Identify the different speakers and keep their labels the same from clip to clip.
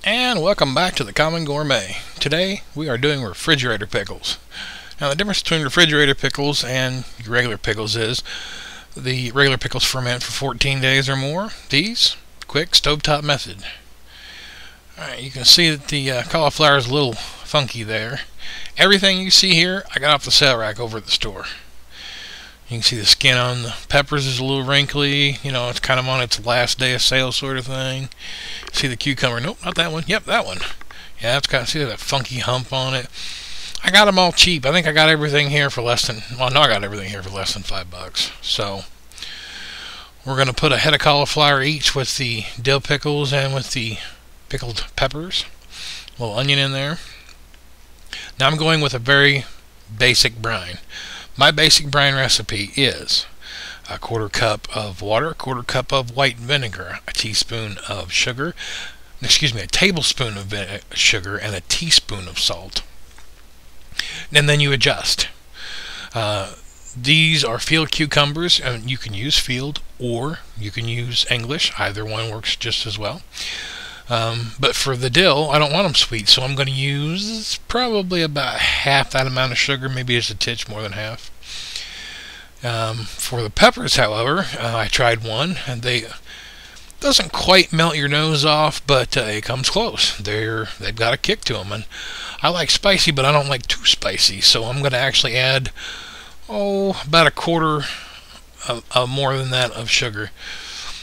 Speaker 1: And welcome back to the Common Gourmet. Today we are doing refrigerator pickles. Now the difference between refrigerator pickles and your regular pickles is the regular pickles ferment for 14 days or more. These, quick stovetop method. Alright, you can see that the cauliflower is a little funky there. Everything you see here I got off the sale rack over at the store. You can see the skin on the peppers is a little wrinkly. You know, it's kind of on its last day of sale sort of thing. See the cucumber? Nope, not that one. Yep, that one. Yeah, it's got, see that funky hump on it. I got them all cheap. I think I got everything here for less than, well, no, I got everything here for less than $5. So we're going to put a head of cauliflower each with the dill pickles and with the pickled peppers. A little onion in there. Now I'm going with a very basic brine. My basic brine recipe is a quarter cup of water, a quarter cup of white vinegar, a teaspoon of sugar, a tablespoon of sugar, and a teaspoon of salt. And then you adjust. These are field cucumbers, and you can use field or you can use English. Either one works just as well. But for the dill, I don't want them sweet, so I'm going to use probably about half that amount of sugar, maybe just a titch more than half. For the peppers, however, I tried one, and they doesn't quite melt your nose off, but it comes close. They've got a kick to them, and I like spicy, but I don't like too spicy, so I'm going to actually add about a quarter of more than that of sugar.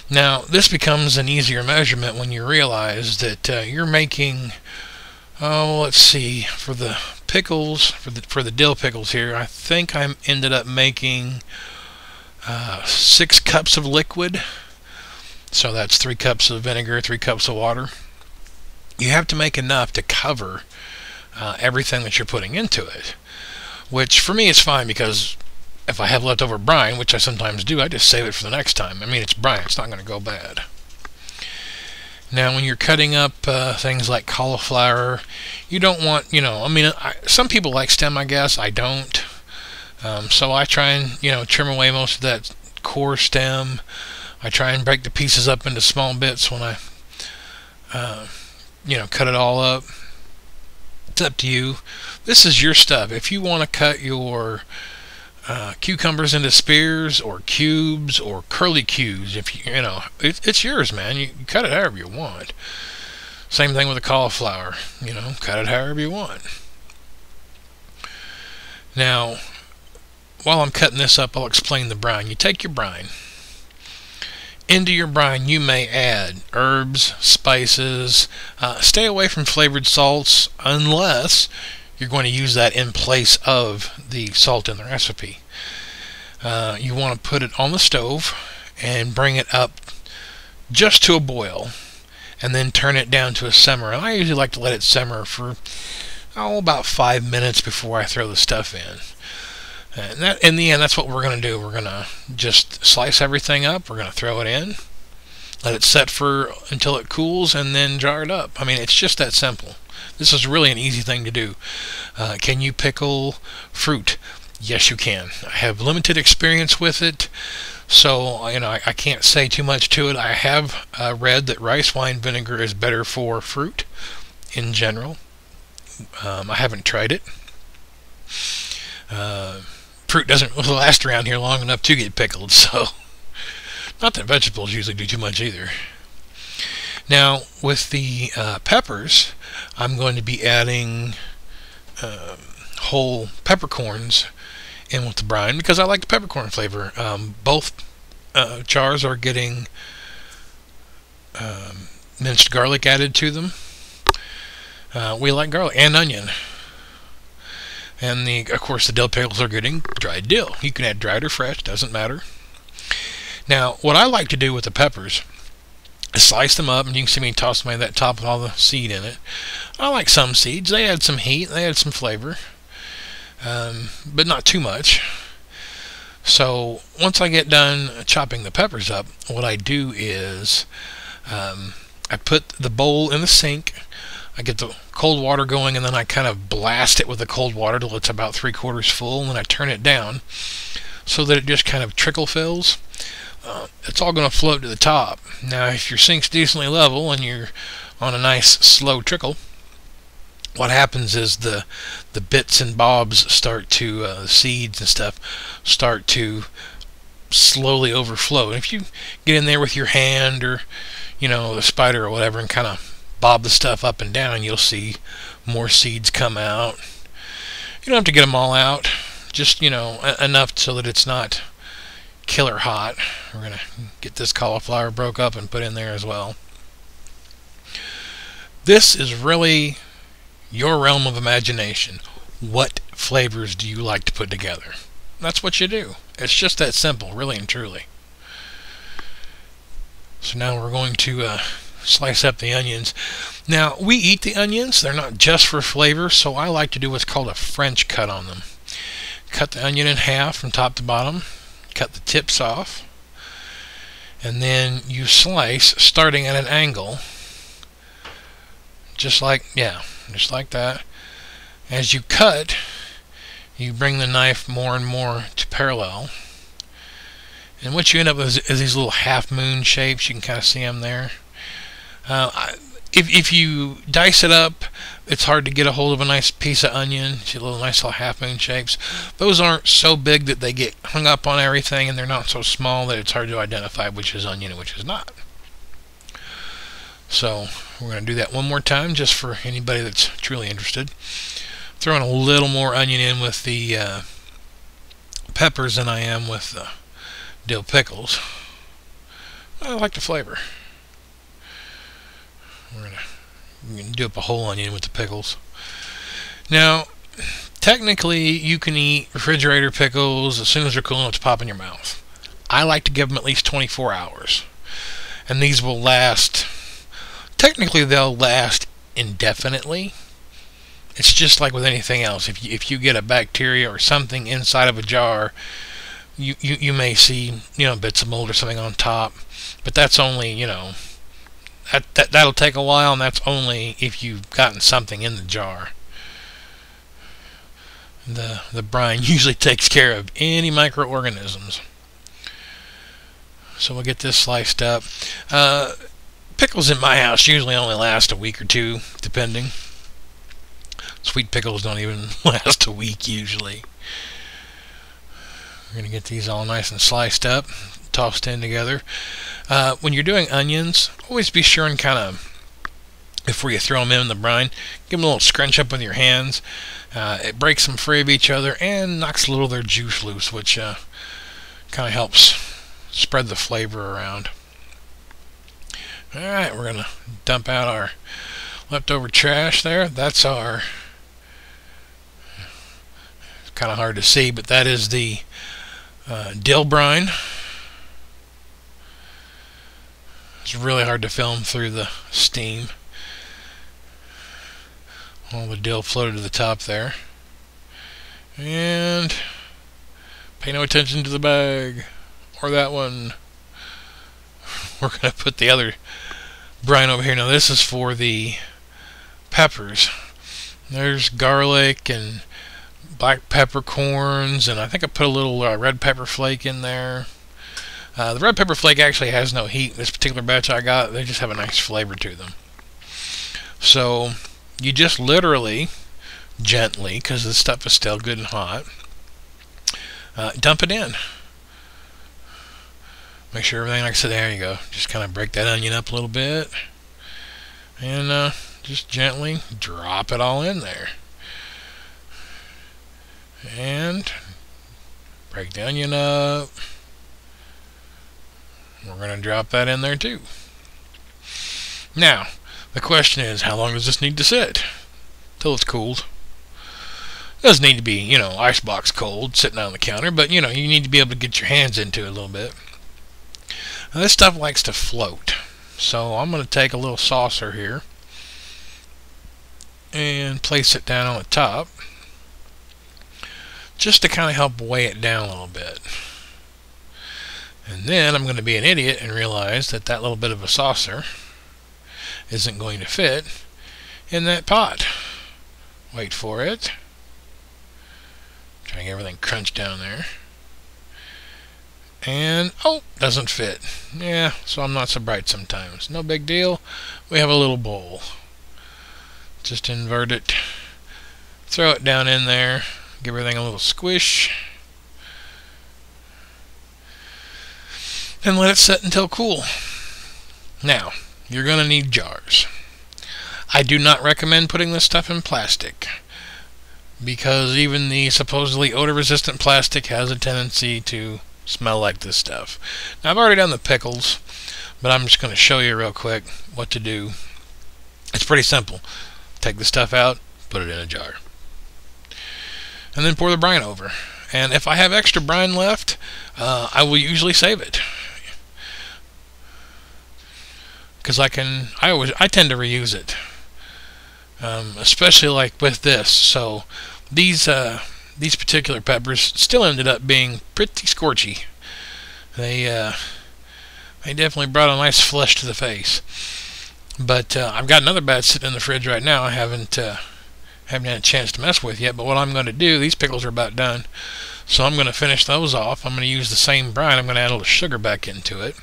Speaker 1: Now, this becomes an easier measurement when you realize that you're making, let's see, for the pickles, for the dill pickles here, I think I ended up making 6 cups of liquid. So that's 3 cups of vinegar, 3 cups of water. You have to make enough to cover everything that you're putting into it, which for me is fine, because if I have leftover brine, which I sometimes do, I just save it for the next time. I mean, it's brine, it's not going to go bad. Now, when you're cutting up things like cauliflower, you don't want, some people like stem, I guess. I don't. So I try and, trim away most of that core stem. I try and break the pieces up into small bits when I, cut it all up. It's up to you. This is your stuff. If you want to cut your cucumbers into spears or cubes or curly cubes, it's yours, man. You cut it however you want. Same thing with the cauliflower, cut it however you want. Now, while I'm cutting this up, I'll explain the brine. You take your brine. Into your brine you may add herbs, spices. Stay away from flavored salts unless you're going to use that in place of the salt in the recipe. You want to put it on the stove and bring it up just to a boil, and then turn it down to a simmer. And I usually like to let it simmer for about 5 minutes before I throw the stuff in. And that, in the end, that's what we're going to do. We're going to just slice everything up. We're going to throw it in, let it set until it cools, and then jar it up. I mean, it's just that simple. This is really an easy thing to do. Can you pickle fruit? Yes, you can. I have limited experience with it, so I can't say too much to it. I have read that rice wine vinegar is better for fruit in general. I haven't tried it. Fruit doesn't last around here long enough to get pickled, so not that vegetables usually do too much either. Now, with the peppers, I'm going to be adding whole peppercorns in with the brine, because I like the peppercorn flavor. Both jars are getting minced garlic added to them. We like garlic and onion. And of course the dill pickles are getting dried dill. You can add dried or fresh, doesn't matter. Now, what I like to do with the peppers, slice them up, and you can see me toss them in that top with all the seed in it. I like some seeds. They add some heat, they add some flavor, but not too much. So once I get done chopping the peppers up, what I do is I put the bowl in the sink. I get the cold water going, and then I kind of blast it with the cold water till it's about 3/4 full, and then I turn it down so that it just kind of trickle fills. It's all going to float to the top. Now, if your sink's decently level and you're on a nice slow trickle, what happens is the bits and bobs start to seeds and stuff start to slowly overflow. And if you get in there with your hand or the spider or whatever and kind of bob the stuff up and down, you'll see more seeds come out. You don't have to get them all out, just enough so that it's not killer hot. We're gonna get this cauliflower broke up and put in there as well. This is really your realm of imagination. What flavors do you like to put together? That's what you do. It's just that simple, really and truly. So now we're going to slice up the onions. Now, we eat the onions. They're not just for flavor, so I like to do what's called a French cut on them. Cut the onion in half from top to bottom, cut the tips off, and then you slice starting at an angle, just like that. As you cut, you bring the knife more and more to parallel, and what you end up with is these little half moon shapes. You can kind of see them there. If you dice it up, it's hard to get a hold of a nice piece of onion. See nice little half moon shapes. Those aren't so big that they get hung up on everything, and they're not so small that it's hard to identify which is onion and which is not. So we're going to do that one more time just for anybody that's truly interested. Throwing a little more onion in with the peppers than I am with the dill pickles. I like the flavor. We're gonna do up a whole onion with the pickles. Now, technically, you can eat refrigerator pickles as soon as they're cool enough to pop in your mouth. I like to give them at least 24 hours, and these will last. Technically, they'll last indefinitely. It's just like with anything else. If you get a bacteria or something inside of a jar, you may see bits of mold or something on top, but that's only that'll take a while, and that's only if you've gotten something in the jar. The brine usually takes care of any microorganisms. So we'll get this sliced up. Pickles in my house usually only last a week or two, depending. Sweet pickles don't even last a week usually. We're going to get these all nice and sliced up, tossed in together. When you're doing onions, always be sure and kind of, before you throw them in the brine, give them a little scrunch up with your hands. It breaks them free of each other and knocks a little of their juice loose, which kind of helps spread the flavor around. Alright, we're going to dump out our leftover trash there. That's our, it's kind of hard to see, but that is the dill brine. It's really hard to film through the steam. All the dill floated to the top there. And pay no attention to the bag or that one. We're going to put the other brine over here. Now this is for the peppers. There's garlic and black peppercorns, and I think I put a little red pepper flake in there. The red pepper flake actually has no heat. This particular batch I got, they just have a nice flavor to them. So you just literally, gently, because the stuff is still good and hot, dump it in. Make sure everything, like I said, there you go. Just kind of break that onion up a little bit, and just gently drop it all in there. And break the onion up. We're going to drop that in there too. Now, the question is, how long does this need to sit? Till it's cooled. It doesn't need to be, icebox cold, sitting on the counter, but, you need to be able to get your hands into it a little bit. Now, this stuff likes to float. So I'm going to take a little saucer here and place it down on the top, just to kind of help weigh it down a little bit. And then I'm going to be an idiot and realize that that little bit of a saucer isn't going to fit in that pot. Wait for it. Trying to get everything crunched down there. And, oh, doesn't fit. Yeah, so I'm not so bright sometimes. No big deal. We have a little bowl. Just invert it. Throw it down in there. Give everything a little squish. And let it set until cool. Now, you're going to need jars. I do not recommend putting this stuff in plastic, because even the supposedly odor-resistant plastic has a tendency to smell like this stuff. Now, I've already done the pickles, but I'm just going to show you real quick what to do. It's pretty simple. Take the stuff out, put it in a jar, and then pour the brine over. And if I have extra brine left, I will usually save it, because I tend to reuse it, especially like with this. So these particular peppers still ended up being pretty scorchy. They definitely brought a nice flush to the face. But I've got another batch sitting in the fridge right now. I haven't had a chance to mess with yet. But what I'm going to do, these pickles are about done, so I'm going to finish those off. I'm going to use the same brine. I'm going to add a little sugar back into it,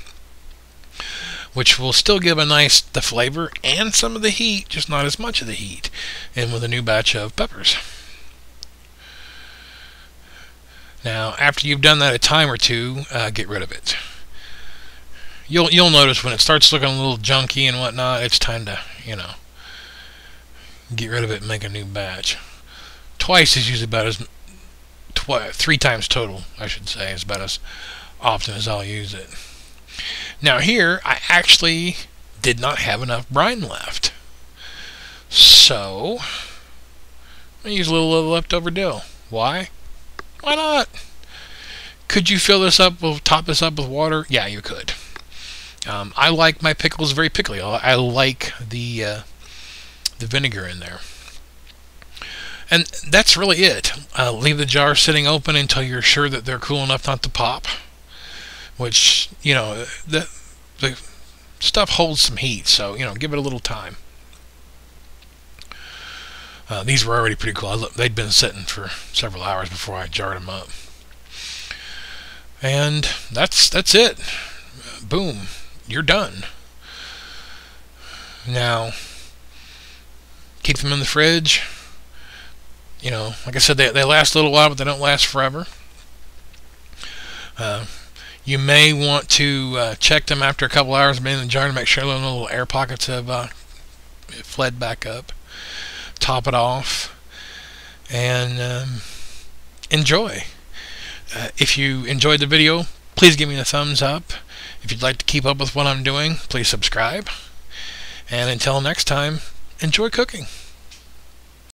Speaker 1: which will still give the flavor and some of the heat, just not as much of the heat, and with a new batch of peppers. Now, after you've done that a time or two, get rid of it. You'll notice when it starts looking a little junky and whatnot, it's time to, get rid of it and make a new batch. Twice is usually about as 3 times total, I should say, is about as often as I'll use it. Now here, I actually did not have enough brine left, so I use a little leftover dill. Why? Why not? Could you top this up with water? Yeah, you could. I like my pickles very pickly. I like the vinegar in there. And that's really it. Leave the jar sitting open until you're sure that they're cool enough not to pop. Which, the stuff holds some heat, so, give it a little time. These were already pretty cool. They'd been sitting for several hours before I jarred them up. And that's it. Boom. You're done. Now, keep them in the fridge. Like I said, they last a little while, but they don't last forever. You may want to check them after a couple hours of being in the jar to make sure the little air pockets have fled back up. Top it off and enjoy. If you enjoyed the video, please give me a thumbs up. If you'd like to keep up with what I'm doing, please subscribe. And until next time, enjoy cooking.